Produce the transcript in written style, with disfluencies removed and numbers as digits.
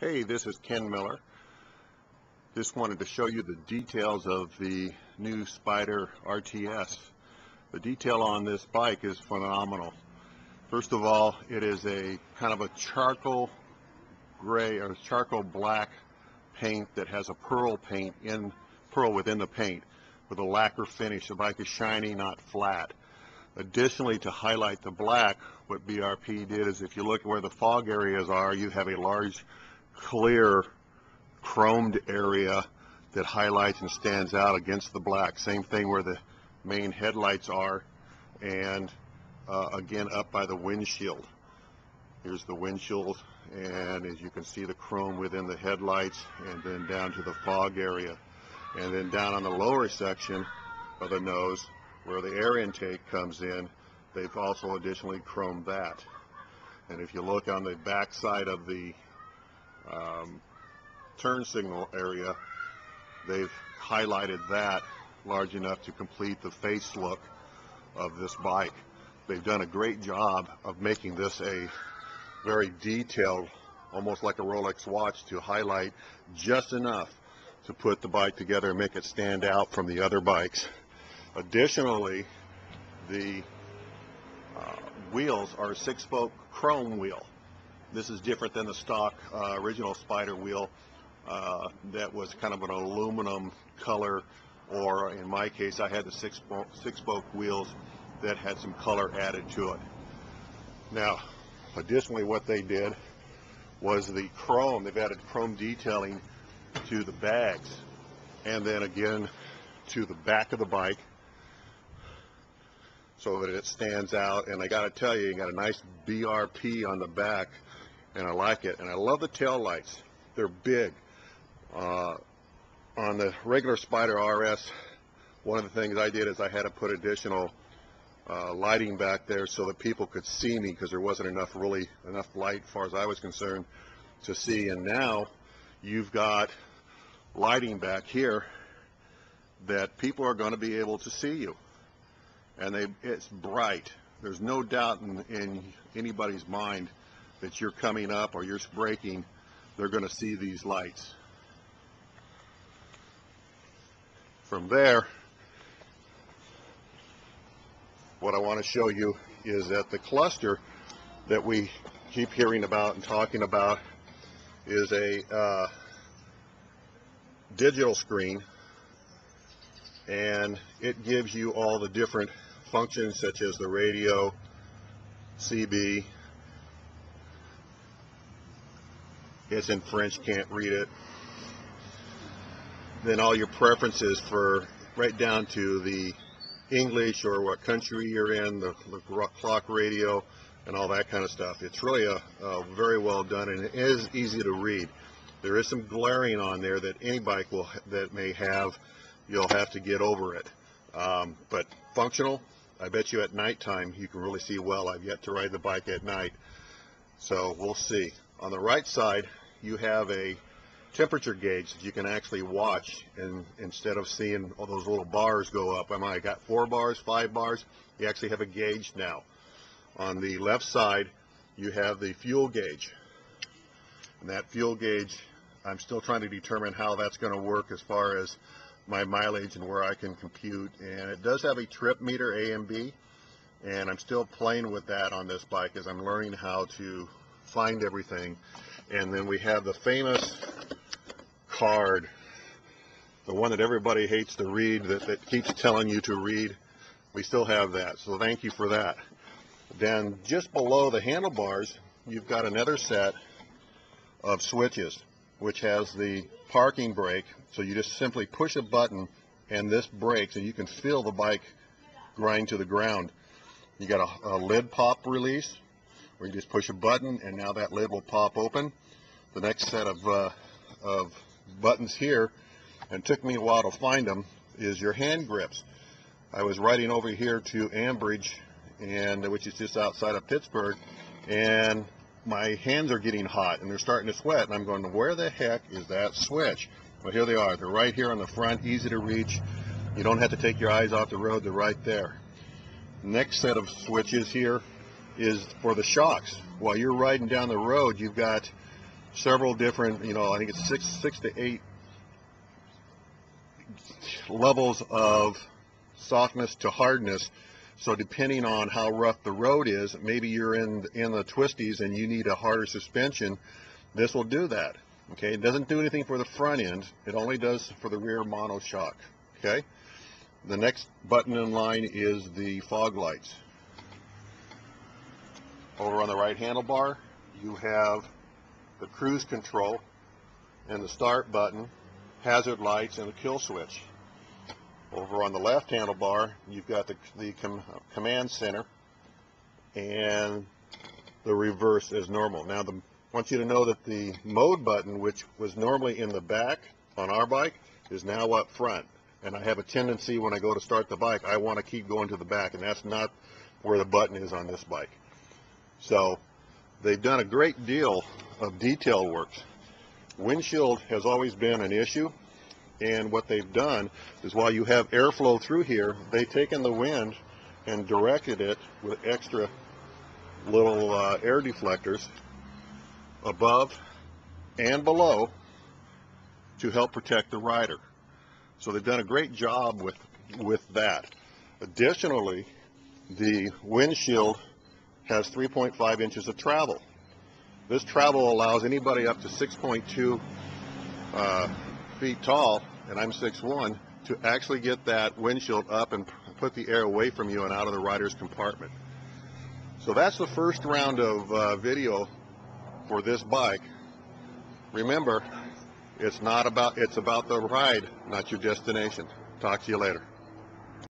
Hey, this is Ken Miller. Just wanted to show you the details of the new Spyder RTS. The detail on this bike is phenomenal. First of all, it is a kind of a charcoal gray or charcoal black paint that has a pearl within the paint with a lacquer finish. The bike is shiny, not flat. Additionally, to highlight the black, what BRP did is if you look where the fog areas are, you have a large clear chromed area that highlights and stands out against the black. Same thing where the main headlights are, and again up by the windshield. Here's the windshield, and as you can see the chrome within the headlights, and then down to the fog area, and then down on the lower section of the nose where the air intake comes in, they've also additionally chromed that. And if you look on the back side of the turn signal area, they've highlighted that large enough to complete the face look of this bike. They've done a great job of making this a very detailed, almost like a Rolex watch, to highlight just enough to put the bike together and make it stand out from the other bikes. Additionally, the wheels are a 6-spoke chrome wheel. This is different than the stock original Spyder wheel that was kind of an aluminum color, or in my case I had the six-spoke wheels that had some color added to it. Now, additionally, what they did was the chrome, they've added chrome detailing to the bags, and then again to the back of the bike, so that it stands out. And I gotta tell you, you got a nice BRP on the back, and I like it. And I love the tail lights. They're big. On the regular Spyder RS, one of the things I did is I had to put additional lighting back there so that people could see me, because there wasn't enough light, as far as I was concerned, to see. And now you've got lighting back here that people are going to be able to see you, and it's bright. There's no doubt in anybody's mind that you're coming up or you're braking, they're going to see these lights. From there, what I want to show you is that the cluster that we keep hearing about and talking about is a digital screen, and it gives you all the different functions such as the radio, CB. It's in French, can't read it. Then all your preferences for right down to the English or what country you're in, the clock radio, and all that kind of stuff. It's really a very well done, and it is easy to read. There is some glaring on there that any bike that may have. You'll have to get over it. But functional, I bet you at nighttime you can really see well. I've yet to ride the bike at night, so we'll see. On the right side, you have a temperature gauge that you can actually watch, and instead of seeing all those little bars go up, I got 4 bars, 5 bars, you actually have a gauge now. On the left side, you have the fuel gauge, and that fuel gauge, I'm still trying to determine how that's going to work as far as my mileage and where I can compute. And it does have a trip meter, A and B, and I'm still playing with that on this bike as I'm learning how to find everything. And then we have the famous card, the one that everybody hates to read, that keeps telling you to read. We still have that, so thank you for that. Then just below the handlebars, you've got another set of switches, which has the parking brake. So you just simply push a button and this brakes, and you can feel the bike grind to the ground. You got a lid pop release where you just push a button and now that lid will pop open. The next set of buttons here, and it took me a while to find them, is your hand grips. I was riding over here to Ambridge, which is just outside of Pittsburgh, and my hands are getting hot and they're starting to sweat, and I'm going, where the heck is that switch? Well, here they are. They're right here on the front, easy to reach. You don't have to take your eyes off the road. They're right there. Next set of switches here is for the shocks. While you're riding down the road, you've got several different, I think it's six to eight levels of softness to hardness. So depending on how rough the road is, maybe you're in the twisties and you need a harder suspension, this will do that. Okay, it doesn't do anything for the front end, it only does for the rear monoshock. Okay, the next button in line is the fog lights. Over on the right handlebar you have the cruise control and the start button, hazard lights, and the kill switch. Over on the left handlebar you've got the command center and the reverse is normal. Now I want you to know that the mode button, which was normally in the back on our bike, is now up front. And I have a tendency when I go to start the bike, I want to keep going to the back, and that's not where the button is on this bike. So they've done a great deal of detail work. Windshield has always been an issue, and what they've done is while you have airflow through here, they've taken the wind and directed it with extra little air deflectors above and below to help protect the rider. So they've done a great job with that. Additionally, the windshield has 3.5 inches of travel. This travel allows anybody up to 6.2 feet tall, and I'm 6'1", to actually get that windshield up and put the air away from you and out of the rider's compartment. So that's the first round of video for this bike. Remember, it's about the ride, not your destination. Talk to you later.